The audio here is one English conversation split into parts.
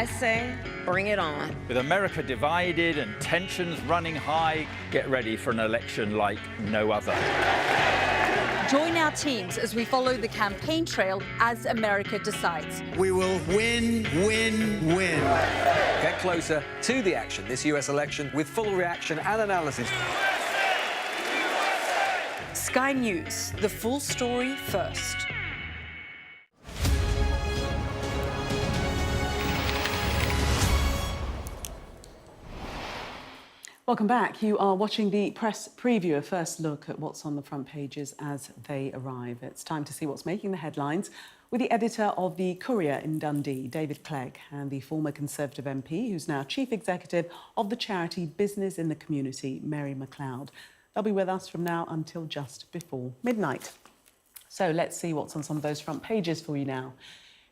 I say, bring it on. With America divided and tensions running high, get ready for an election like no other. Join our teams as we follow the campaign trail as America decides. We will win, win, win. Get closer to the action this US election with full reaction and analysis. Sky News, the full story first. Welcome back. You are watching the press preview, a first look at what's on the front pages as they arrive. It's time to see what's making the headlines with the editor of the Courier in Dundee, David Clegg, and the former Conservative MP, who's now Chief Executive of the charity Business in the Community, Mary Macleod. They'll be with us from now until just before midnight. So let's see what's on some of those front pages for you now.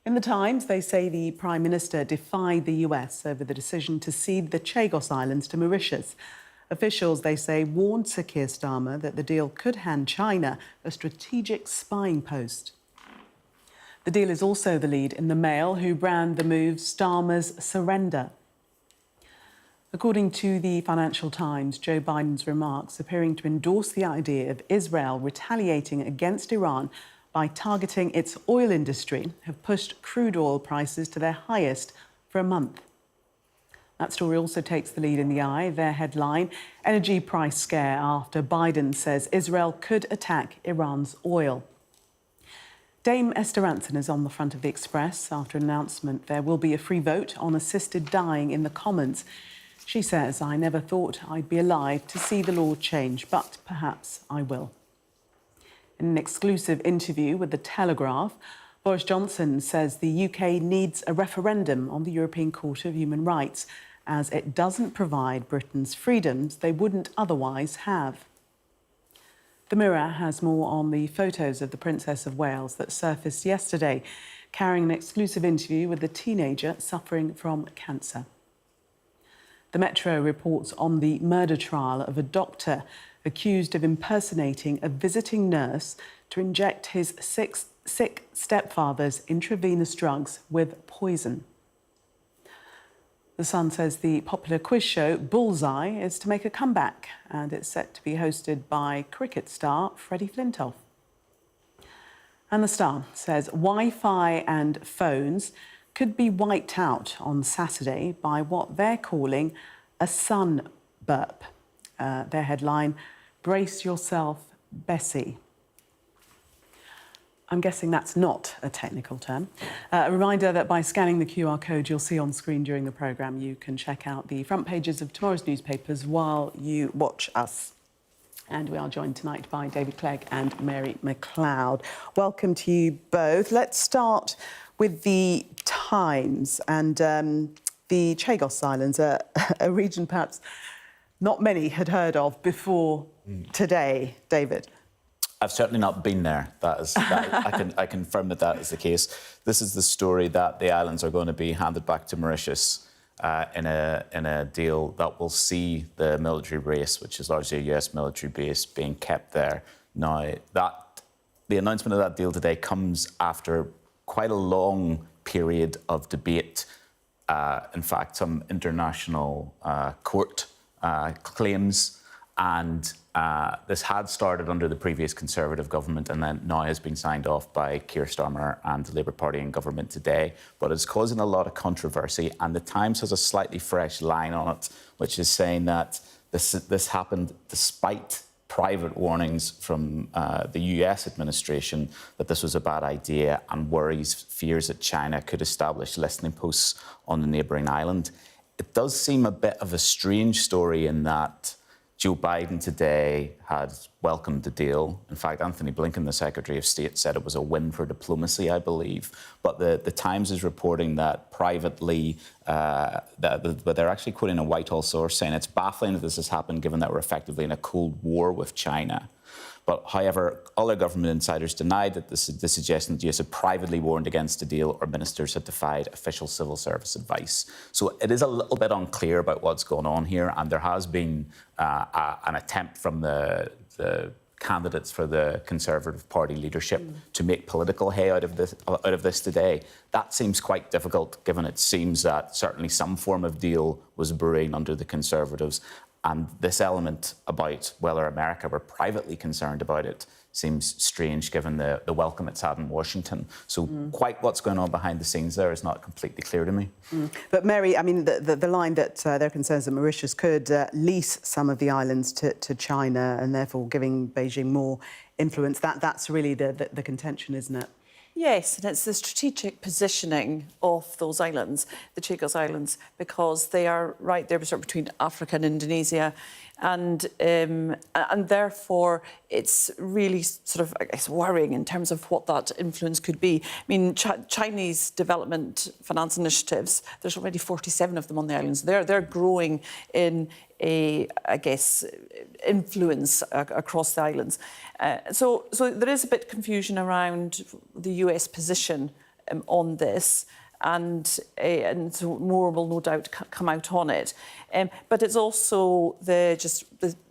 In the Times, they say the Prime Minister defied the US over the decision to cede the Chagos Islands to Mauritius. Officials, they say, warned Sir Keir Starmer that the deal could hand China a strategic spying post. The deal is also the lead in the Mail, who brand the move Starmer's surrender. According to the Financial Times, Joe Biden's remarks appearing to endorse the idea of Israel retaliating against Iran by targeting its oil industry have pushed crude oil prices to their highest for a month. That story also takes the lead in the Eye. Their headline, energy price scare after Biden says Israel could attack Iran's oil. Dame Esther Rantzen is on the front of the Express after an announcement there will be a free vote on assisted dying in the Commons. She says, I never thought I'd be alive to see the law change, but perhaps I will. In an exclusive interview with The Telegraph, Boris Johnson says the UK needs a referendum on the European Court of Human Rights, as it doesn't provide Britain's freedoms they wouldn't otherwise have. The Mirror has more on the photos of the Princess of Wales that surfaced yesterday, carrying an exclusive interview with a teenager suffering from cancer. The Metro reports on the murder trial of a doctor accused of impersonating a visiting nurse to inject his sick stepfather's intravenous drugs with poison. The Sun says the popular quiz show Bullseye is to make a comeback, and it's set to be hosted by cricket star Freddie Flintoff. And the Star says Wi-Fi and phones could be wiped out on Saturday by what they're calling a sun burp. Their headline, brace yourself, Bessie. I'm guessing that's not a technical term. A reminder that by scanning the QR code you'll see on screen during the programme, you can check out the front pages of tomorrow's newspapers while you watch us. And we are joined tonight by David Clegg and Mary Macleod. Welcome to you both. Let's start with the Times and the Chagos Islands, a region perhaps not many had heard of before today, David. I've certainly not been there. I confirm that is the case. This is the story that the islands are going to be handed back to Mauritius in a deal that will see the military base, which is largely a US military base, being kept there. Now, the announcement of that deal today comes after quite a long period of debate. In fact, some international court claims, and this had started under the previous Conservative government and then now has been signed off by Keir Starmer and the Labour Party in government today, but it's causing a lot of controversy, and the Times has a slightly fresh line on it, which is saying that this happened despite private warnings from the US administration that this was a bad idea, and fears that China could establish listening posts on the neighbouring island. It does seem a bit of a strange story in that Joe Biden today had welcomed the deal. In fact, Anthony Blinken, the Secretary of State, said it was a win for diplomacy, I believe. But the Times is reporting that privately, but they're actually quoting a Whitehall source saying it's baffling that this has happened given that we're effectively in a Cold War with China. But however, other government insiders denied that the suggestion that the US had privately warned against the deal or ministers had defied official civil service advice. So it is a little bit unclear about what's going on here, and there has been an attempt from the candidates for the Conservative Party leadership to make political hay out of this today. That seems quite difficult, given it seems that certainly some form of deal was brewing under the Conservatives. And this element about whether America were privately concerned about it seems strange, given the welcome it's had in Washington. So quite what's going on behind the scenes there is not completely clear to me. But Mary, I mean, the line that their concerns that Mauritius could lease some of the islands to China and therefore giving Beijing more influence, that's really the contention, isn't it? Yes, and it's the strategic positioning of those islands, the Chagos Islands, because they are right there sort of between Africa and Indonesia, and therefore it's really sort of, I guess, worrying in terms of what that influence could be. I mean, Chinese development finance initiatives, there's already 47 of them on the islands. They're growing in I guess, influence across the islands. So there is a bit of confusion around the US position on this, and so more will no doubt come out on it. But it's also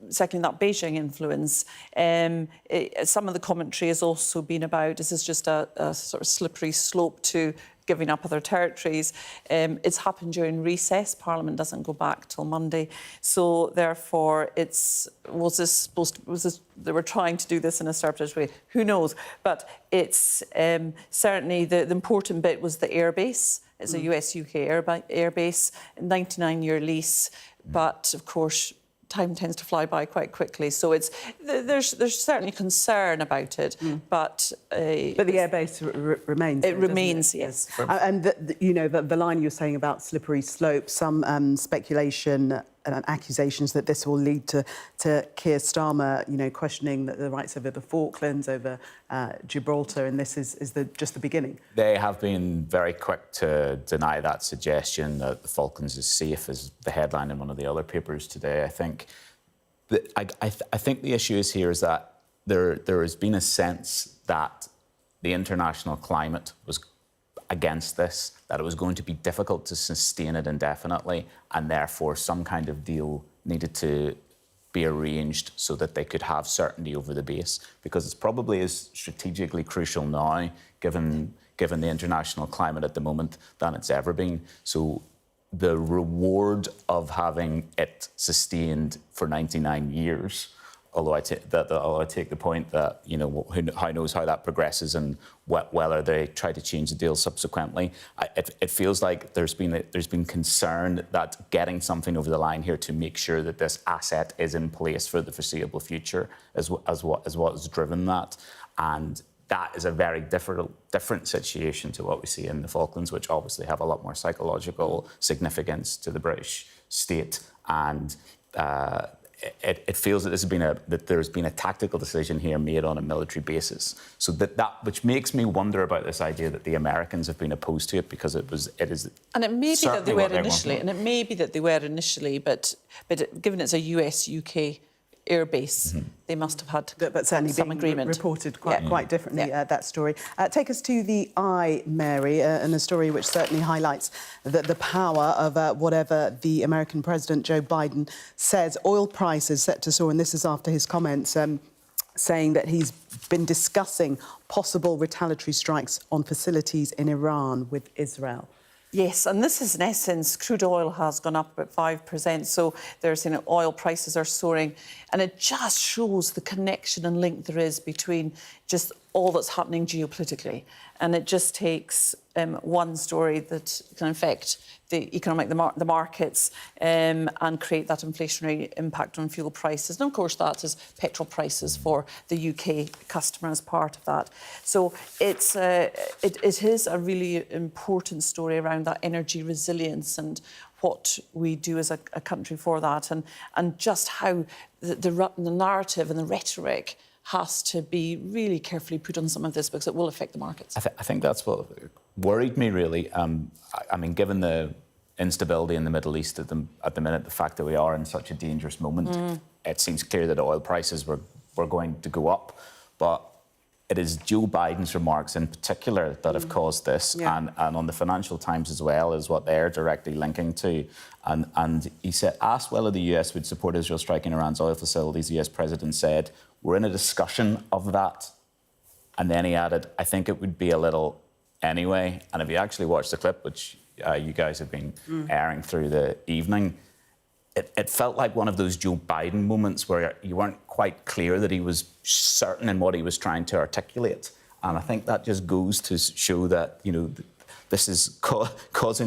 secondly that Beijing influence. Some of the commentary has also been about this is just a sort of slippery slope to giving up other territories. It's happened during recess. Parliament doesn't go back till Monday, so therefore was this they were trying to do this in a surreptitious way? Who knows? But it's certainly the important bit was the airbase. It's a US-UK airbase, 99-year lease, but of course time tends to fly by quite quickly, so there's certainly concern about it, but the airbase remains. It remains, yes. And the line you're saying about slippery slope, some speculation and accusations that this will lead to Keir Starmer, questioning the rights over the Falklands, over Gibraltar, and this is just the beginning. They have been very quick to deny that suggestion that the Falklands is safe, as the headline in one of the other papers today. I think the issue is here is that there has been a sense that the international climate was against this, that it was going to be difficult to sustain it indefinitely, and therefore some kind of deal needed to be arranged so that they could have certainty over the base, because it's probably as strategically crucial now, given the international climate at the moment, than it's ever been. So the reward of having it sustained for 99 years, although I take the point that, who knows how that progresses and whether they try to change the deal subsequently. It feels like there's been concern that getting something over the line here to make sure that this asset is in place for the foreseeable future is what has driven that. And that is a very different situation to what we see in the Falklands, which obviously have a lot more psychological significance to the British state. And it feels that there's been a tactical decision here made on a military basis. So that which makes me wonder about this idea that the Americans have been opposed to it, because it is. And it may be that they were initially, but given it's a US-UK airbase, they must have had but certainly some agreement. Reported quite differently, that story. Take us to the Eye, Mary, and a story which certainly highlights the power of whatever the American President Joe Biden says. Oil prices set to soar, and this is after his comments saying that he's been discussing possible retaliatory strikes on facilities in Iran with Israel. Yes, and this is in essence, crude oil has gone up about 5%, so they're saying oil prices are soaring, and it just shows the connection and link there is between just all that's happening geopolitically. And it just takes one story that can affect the markets and create that inflationary impact on fuel prices. And of course that is petrol prices for the UK customer as part of that. So it is a really important story around that energy resilience and what we do as a country for that, and just how the narrative and the rhetoric has to be really carefully put on some of this, because it will affect the markets. I think that's what worried me, really. I mean, given the instability in the Middle East at the minute, the fact that we are in such a dangerous moment, it seems clear that oil prices were going to go up. But it is Joe Biden's remarks in particular that have caused this, and on the Financial Times as well is what they're directly linking to. And he said, asked whether the US would support Israel striking Iran's oil facilities, the US president said, we're in a discussion of that. And then he added, I think it would be a little anyway. And if you actually watch the clip, which you guys have been airing through the evening, it felt like one of those Joe Biden moments where you weren't quite clear that he was certain in what he was trying to articulate. And I think that just goes to show that, you know, this is could cause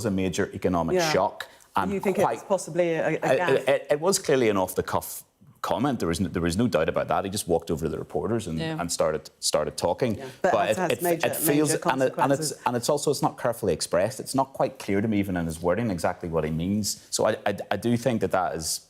a major economic shock. And you think it's possibly a gaffe? It was clearly an off-the-cuff comment. There was no doubt about that. He just walked over to the reporters and started talking. Yeah. But it has major consequences. And it's also, it's not carefully expressed. It's not quite clear to me, even in his wording, exactly what he means. So I do think that is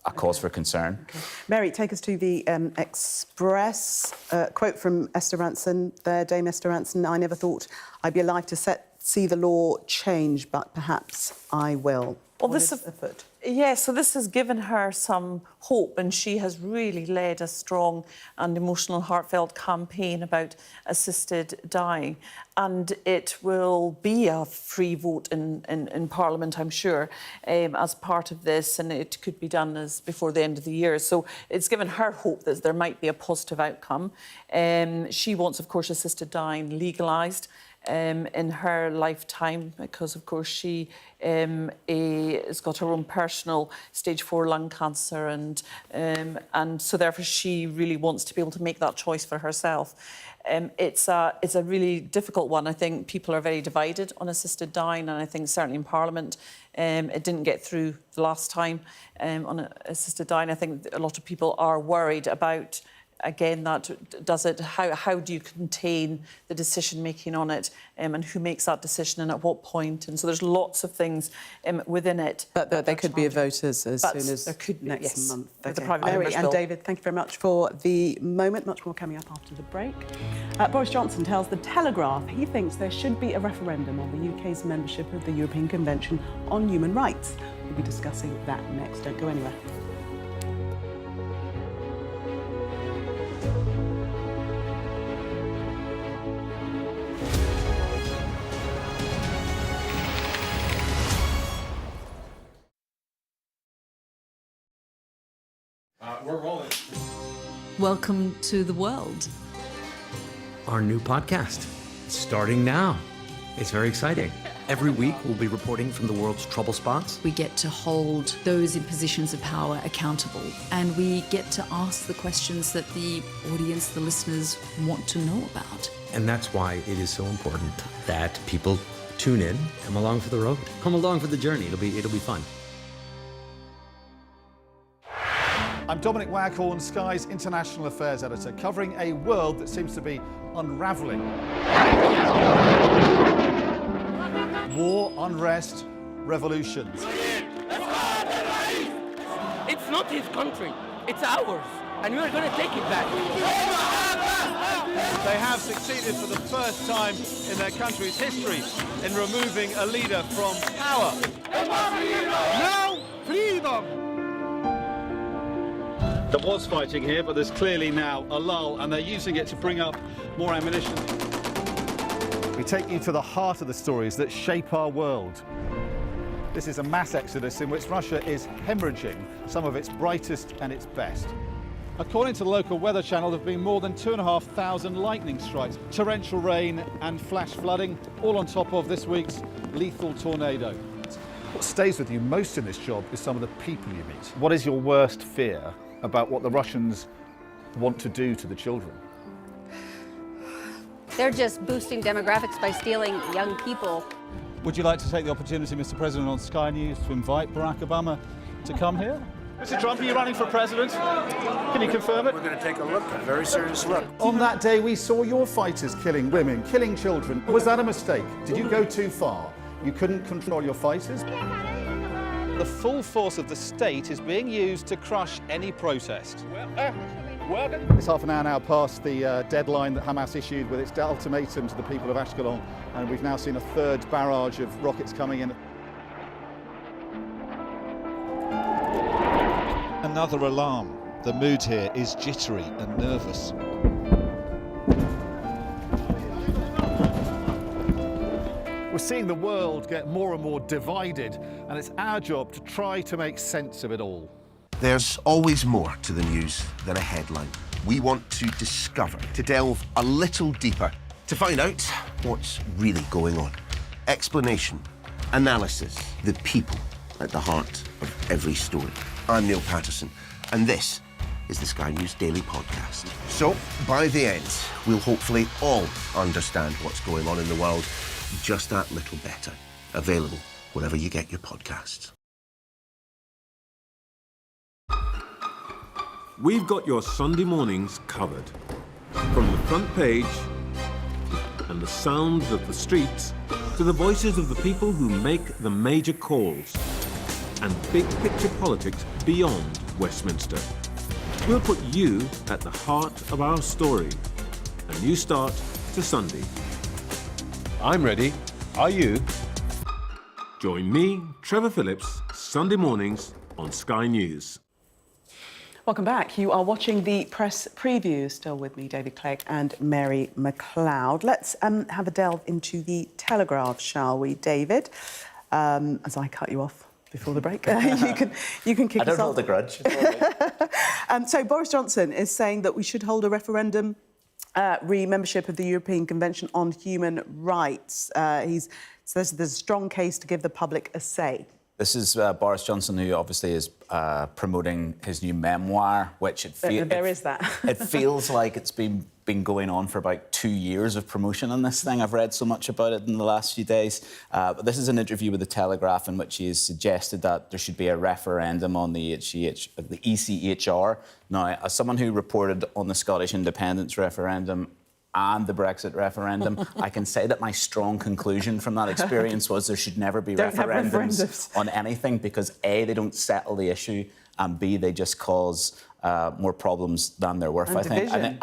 a cause for concern. Okay. Mary, take us to the Express. Quote from Esther Ranson there, Dame Esther Ranson. I never thought I'd be alive to see the law change, but perhaps I will. Well, this is afoot. Yeah, so this has given her some hope, and she has really led a strong and emotional, heartfelt campaign about assisted dying. And it will be a free vote in Parliament, I'm sure, as part of this, and it could be done before the end of the year. So it's given her hope that there might be a positive outcome. She wants, of course, assisted dying legalised in her lifetime, because of course she has got her own personal stage 4 lung cancer, and so therefore she really wants to be able to make that choice for herself. It's a really difficult one. I think people are very divided on assisted dying, and I think certainly in Parliament it didn't get through the last time on assisted dying. I think a lot of people are worried about, again, how do you contain the decision making on it, and who makes that decision and at what point? And so there's lots of things within it. But there could be a vote as soon as next month. Okay. Mary and David, thank you very much for the moment. Much more coming up after the break. Boris Johnson tells The Telegraph he thinks there should be a referendum on the UK's membership of the European Convention on Human Rights. We'll be discussing that next. Don't go anywhere. We're rolling. Welcome to the world. Our new podcast, starting now. It's very exciting. Every week we'll be reporting from the world's trouble spots. We get to hold those in positions of power accountable, and we get to ask the questions that the audience, the listeners, want to know about. And that's why it is so important that people tune in, come along for the road, come along for the journey. It'll be fun. I'm Dominic Waghorn, Sky's International Affairs Editor, covering a world that seems to be unravelling. War, unrest, revolutions. It's not his country, it's ours, and we're going to take it back. They have succeeded for the first time in their country's history in removing a leader from power. Now, freedom! There was fighting here, but there's clearly now a lull, and they're using it to bring up more ammunition. We take you to the heart of the stories that shape our world. This is a mass exodus in which Russia is hemorrhaging some of its brightest and its best. According to the local weather channel, there have been more than 2,500 lightning strikes, torrential rain and flash flooding, all on top of this week's lethal tornado. What stays with you most in this job is some of the people you meet. What is your worst fear about what the Russians want to do to the children? They're just boosting demographics by stealing young people. Would you like to take the opportunity, Mr. President, on Sky News to invite Barack Obama to come here? Mr. Trump, are you running for president? Can you confirm it? We're going to take a look, a very serious look. On that day, we saw your fighters killing women, killing children. Was that a mistake? Did you go too far? You couldn't control your fighters? The full force of the state is being used to crush any protest. It's half an hour now past the deadline that Hamas issued with its ultimatum to the people of Ashkelon, and we've now seen a third barrage of rockets coming in. Another alarm. The mood here is jittery and nervous. seeing the world get more and more divided, and it's our job to try to make sense of it all. There's always more to the news than a headline. We want to discover, to delve a little deeper, to find out what's really going on. Explanation, analysis, the people at the heart of every story. I'm Neil Patterson, and this is the Sky News Daily Podcast. So, by the end, we'll hopefully all understand what's going on in the world just that little better. Available wherever you get your podcasts. We've got your Sunday mornings covered. From the front page and the sounds of the streets to the voices of the people who make the major calls and big picture politics beyond Westminster. We'll put you at the heart of our story. A new start to Sunday. I'm ready. Are you? Join me, Trevor Phillips, Sunday mornings on Sky News. Welcome back. You are watching the press preview. Still with me, David Clegg and Mary Macleod. Let's have a delve into the Telegraph, shall we, David? As I cut you off before the break, you can kick us off. I don't hold a grudge. So Boris Johnson is saying that we should hold a referendum re-membership of the European Convention on Human Rights. He says there's a strong case to give the public a say. This is Boris Johnson, who obviously is promoting his new memoir, which it feels like it's been going on for about 2 years of promotion on this thing. I've read so much about it in the last few days. But this is an interview with the Telegraph in which he has suggested that there should be a referendum on the ECHR. Now, as someone who reported on the Scottish independence referendum and the Brexit referendum, I can say that my strong conclusion from that experience was there should never be referendums on anything because A, they don't settle the issue, and B, they just cause more problems than they're worth. I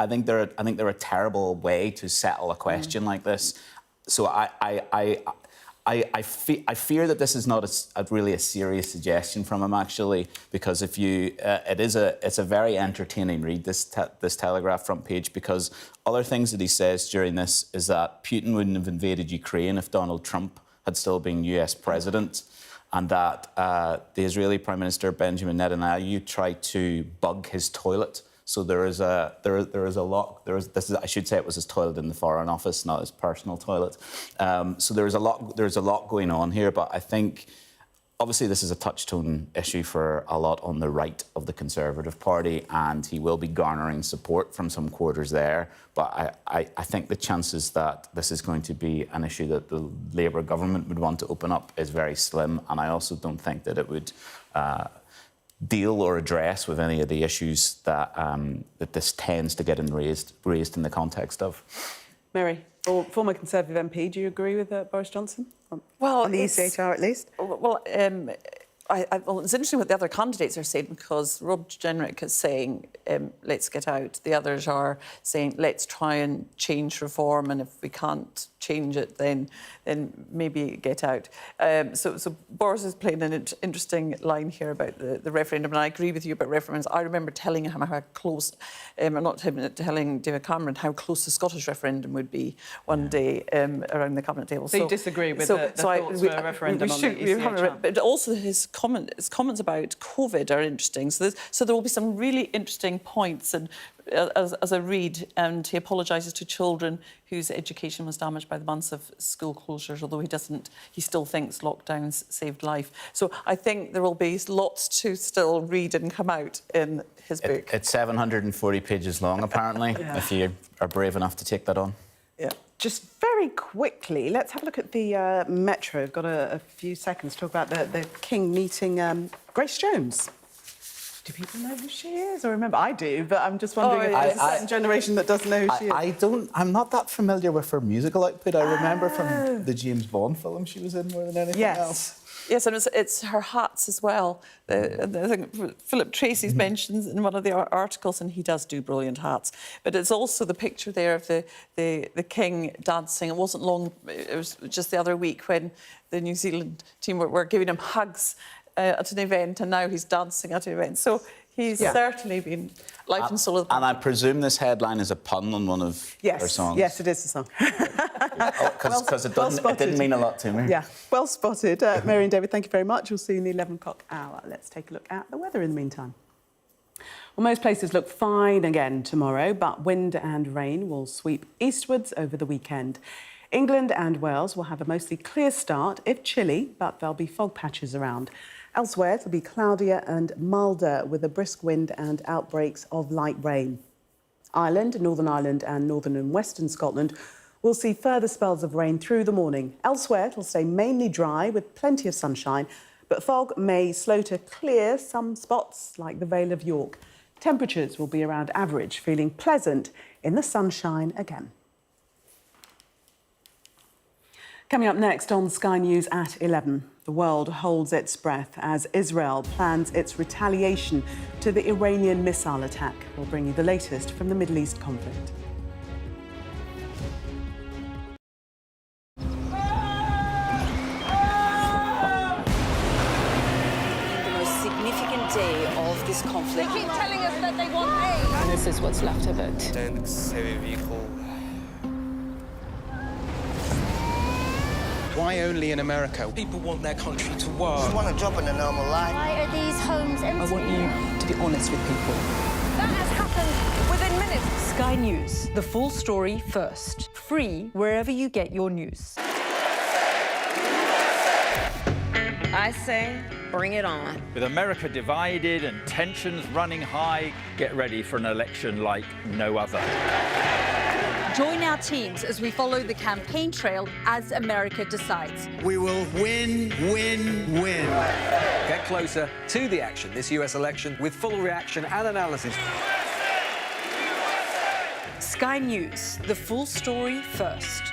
think they're a terrible way to settle a question like this. So I fear that this is not really a serious suggestion from him, actually, because it's a very entertaining read, this Telegraph front page, because other things that he says during this is that Putin wouldn't have invaded Ukraine if Donald Trump had still been US president, and that the Israeli Prime Minister Benjamin Netanyahu tried to bug his toilet. So I should say it was his toilet in the Foreign Office, not his personal toilet. So there's a lot going on here, but I think obviously this is a touchstone issue for a lot on the right of the Conservative Party, and he will be garnering support from some quarters there. But I think the chances that this is going to be an issue that the Labour government would want to open up is very slim, and I also don't think that it would deal or address with any of the issues that that this tends to get raised in the context of. Mary, former Conservative MP, do you agree with Boris Johnson? Well, on the ECHR at least? Well, it's interesting what the other candidates are saying, because Rob Jenrick is saying, let's get out. The others are saying, let's try and change reform, and if we can't change it, then maybe get out. So Boris is playing an interesting line here about the referendum, and I agree with you about referendums. I remember telling him how close, telling David Cameron how close the Scottish referendum would be one day around the cabinet table. So you disagree with the thoughts for a referendum on the ECHR? But also his comments about COVID are interesting. So there will be some really interesting points, and as I read, and he apologises to children whose education was damaged by the months of school closures, although he still thinks lockdowns saved life. So I think there will be lots to still read and come out in his book. It's 740 pages long, apparently, if you are brave enough to take that on. Yeah. Just very quickly, let's have a look at the Metro. We've got a few seconds to talk about the King meeting Grace Jones. Do people know who she is? Or remember, I do, but I'm just wondering if there's a certain generation that doesn't know who she is. I'm not that familiar with her musical output. I remember from the James Bond film she was in more than anything else. Yes, and it's her hats as well. I think Philip Tracy's mentions in one of the articles, and he does do brilliant hats. But it's also the picture there of the King dancing. It wasn't long, it was just the other week when the New Zealand team were giving him hugs at an event, and now he's dancing at an event. So He's certainly been life and soul of the And I presume this headline is a pun on one of their songs. Yes, it is a song. Because it didn't mean a lot to me. Yeah, well spotted. Mary and David, thank you very much. We'll see you in the 11 o'clock hour. Let's take a look at the weather in the meantime. Well, most places look fine again tomorrow, but wind and rain will sweep eastwards over the weekend. England and Wales will have a mostly clear start, if chilly, but there'll be fog patches around. Elsewhere, it'll be cloudier and milder with a brisk wind and outbreaks of light rain. Ireland, Northern Ireland and northern and western Scotland will see further spells of rain through the morning. Elsewhere, it'll stay mainly dry with plenty of sunshine, but fog may slow to clear some spots like the Vale of York. Temperatures will be around average, feeling pleasant in the sunshine again. Coming up next on Sky News at 11, the world holds its breath as Israel plans its retaliation to the Iranian missile attack. We'll bring you the latest from the Middle East conflict. The most significant day of this conflict. They keep telling us that they want aid. And this is what's left of it. Heavy vehicle. Why only in America? People want their country to work. Just want a job in a normal life. Why are these homes empty? I want you to be honest with people. That has happened within minutes. Sky News, the full story first. Free wherever you get your news. I say, bring it on. With America divided and tensions running high, get ready for an election like no other. Join our teams as we follow the campaign trail as America decides. We will win, win, win. Get closer to the action this US election with full reaction and analysis. Sky News, the full story first.